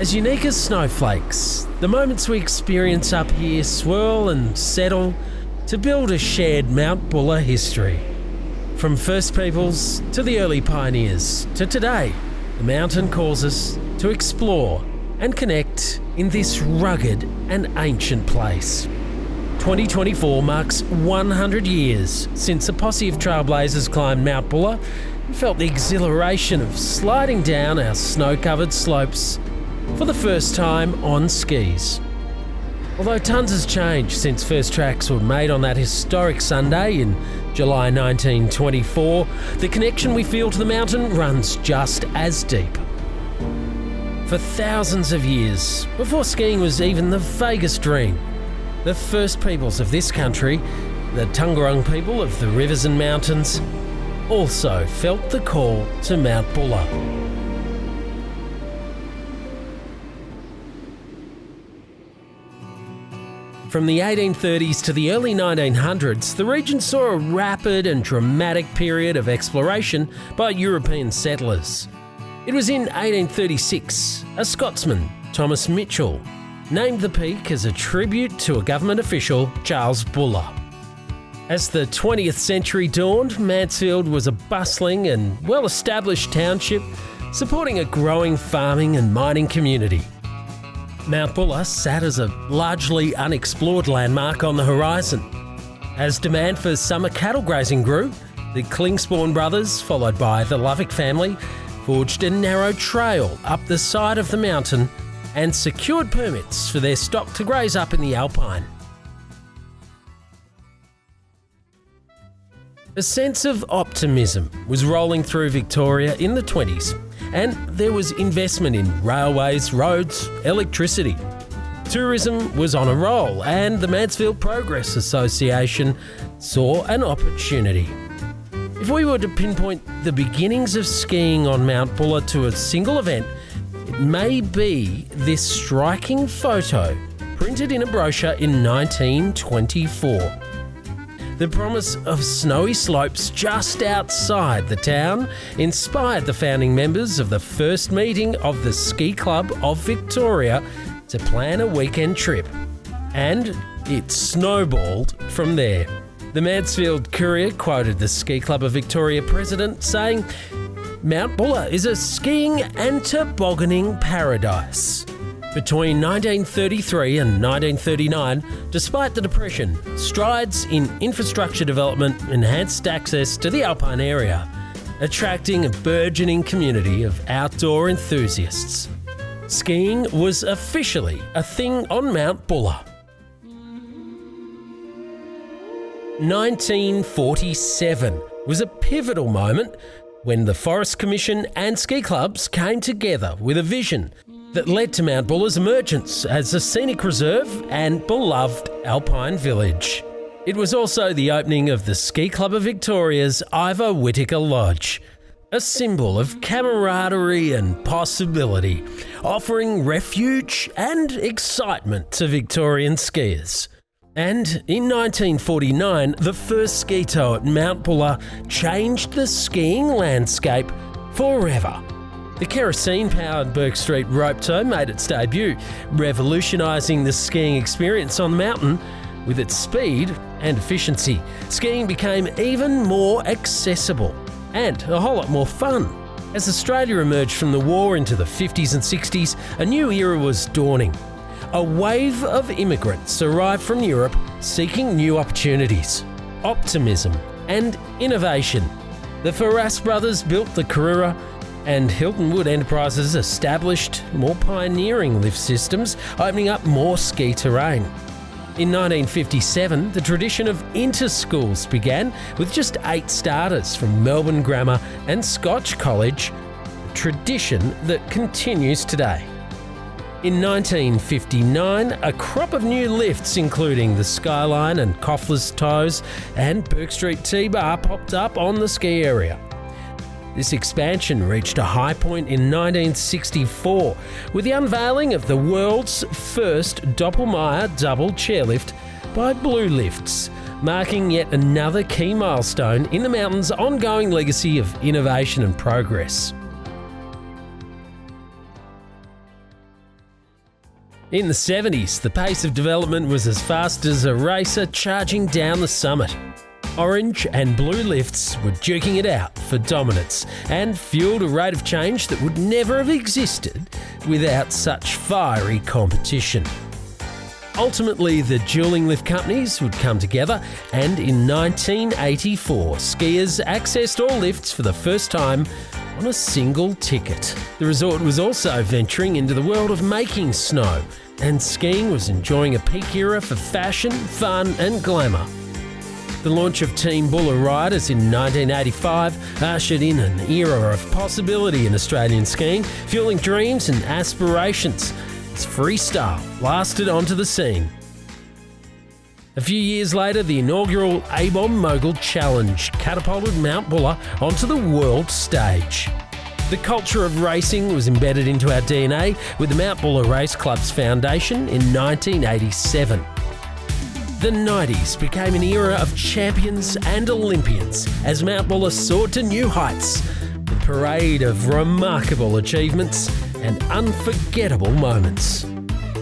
As unique as snowflakes, the moments we experience up here swirl and settle to build a shared Mount Buller history. From First Peoples to the early pioneers to today, the mountain calls us to explore and connect in this rugged and ancient place. 2024 marks 100 years since a posse of trailblazers climbed Mount Buller and felt the exhilaration of sliding down our snow-covered slopes for the first time on skis. Although tons has changed since first tracks were made on that historic Sunday in July 1924, the connection we feel to the mountain runs just as deep. For thousands of years, before skiing was even the vaguest dream, the first peoples of this country, the Taungurung people of the rivers and mountains, also felt the call to Mount Buller. From the 1830s to the early 1900s, the region saw a rapid and dramatic period of exploration by European settlers. It was in 1836, a Scotsman, Thomas Mitchell, named the peak as a tribute to a government official, Charles Buller. As the 20th century dawned, Mansfield was a bustling and well-established township supporting a growing farming and mining community. Mount Buller sat as a largely unexplored landmark on the horizon. As demand for summer cattle grazing grew, the Klingsborn brothers, followed by the Lovick family, forged a narrow trail up the side of the mountain and secured permits for their stock to graze up in the alpine. A sense of optimism was rolling through Victoria in the 20s, and there was investment in railways, roads, electricity. Tourism was on a roll, and the Mansfield Progress Association saw an opportunity. If we were to pinpoint the beginnings of skiing on Mount Buller to a single event, it may be this striking photo printed in a brochure in 1924. The promise of snowy slopes just outside the town inspired the founding members of the first meeting of the Ski Club of Victoria to plan a weekend trip. And it snowballed from there. The Mansfield Courier quoted the Ski Club of Victoria president saying, "Mount Buller is a skiing and tobogganing paradise." Between 1933 and 1939, despite the Depression, strides in infrastructure development enhanced access to the alpine area, attracting a burgeoning community of outdoor enthusiasts. Skiing was officially a thing on Mount Buller. 1947 was a pivotal moment when the Forest Commission and ski clubs came together with a vision that led to Mount Buller's emergence as a scenic reserve and beloved alpine village. It was also the opening of the Ski Club of Victoria's Ivor Whittaker Lodge, a symbol of camaraderie and possibility, offering refuge and excitement to Victorian skiers. And in 1949, the first ski tow at Mount Buller changed the skiing landscape forever. The kerosene-powered Burke Street rope tow made its debut, revolutionising the skiing experience on the mountain. With its speed and efficiency, skiing became even more accessible and a whole lot more fun. As Australia emerged from the war into the 50s and 60s, a new era was dawning. A wave of immigrants arrived from Europe seeking new opportunities, optimism and innovation. The Farras brothers built the Karura, and Hilton Wood Enterprises established more pioneering lift systems, opening up more ski terrain. In 1957, the tradition of inter-schools began with just 8 starters from Melbourne Grammar and Scotch College, a tradition that continues today. In 1959, a crop of new lifts, including the Skyline and Coffler's Toes and Burke Street T-Bar, popped up on the ski area. This expansion reached a high point in 1964 with the unveiling of the world's first Doppelmayr double chairlift by Blue Lifts, marking yet another key milestone in the mountain's ongoing legacy of innovation and progress. In the 70s, the pace of development was as fast as a racer charging down the summit. Orange and blue lifts were duking it out for dominance and fueled a rate of change that would never have existed without such fiery competition. Ultimately, the dueling lift companies would come together, and in 1984, skiers accessed all lifts for the first time on a single ticket. The resort was also venturing into the world of making snow, and skiing was enjoying a peak era for fashion, fun and glamour. The launch of Team Buller Riders in 1985 ushered in an era of possibility in Australian skiing, fueling dreams and aspirations as freestyle blasted onto the scene. A few years later, the inaugural ABOM Mogul Challenge catapulted Mount Buller onto the world stage. The culture of racing was embedded into our DNA with the Mount Buller Race Club's foundation in 1987. The 90s became an era of champions and Olympians as Mount Buller soared to new heights, with a parade of remarkable achievements and unforgettable moments.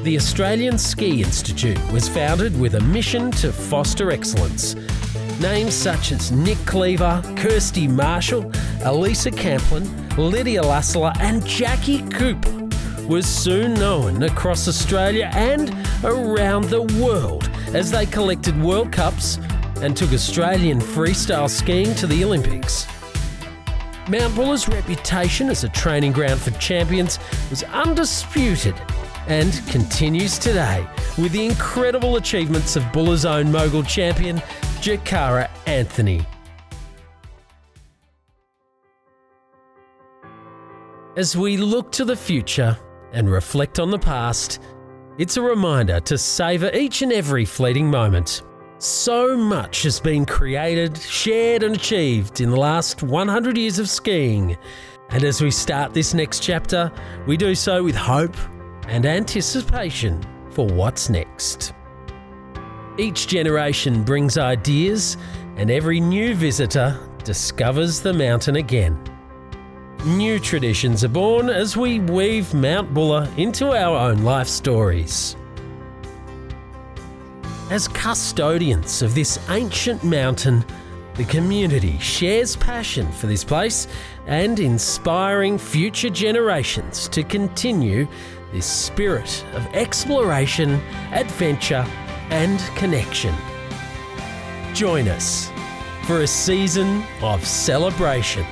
The Australian Ski Institute was founded with a mission to foster excellence. Names such as Nick Cleaver, Kirsty Marshall, Elisa Camplin, Lydia Lassler and Jackie Cooper was soon known across Australia and around the world as they collected World Cups and took Australian freestyle skiing to the Olympics. Mount Buller's reputation as a training ground for champions was undisputed and continues today with the incredible achievements of Buller's own mogul champion, Jakara Anthony. As we look to the future and reflect on the past, it's a reminder to savour each and every fleeting moment. So much has been created, shared and achieved in the last 100 years of skiing. And as we start this next chapter, we do so with hope and anticipation for what's next. Each generation brings ideas, and every new visitor discovers the mountain again. New traditions are born as we weave Mount Buller into our own life stories. As custodians of this ancient mountain, the community shares passion for this place and inspiring future generations to continue this spirit of exploration, adventure and connection. Join us for a season of celebration.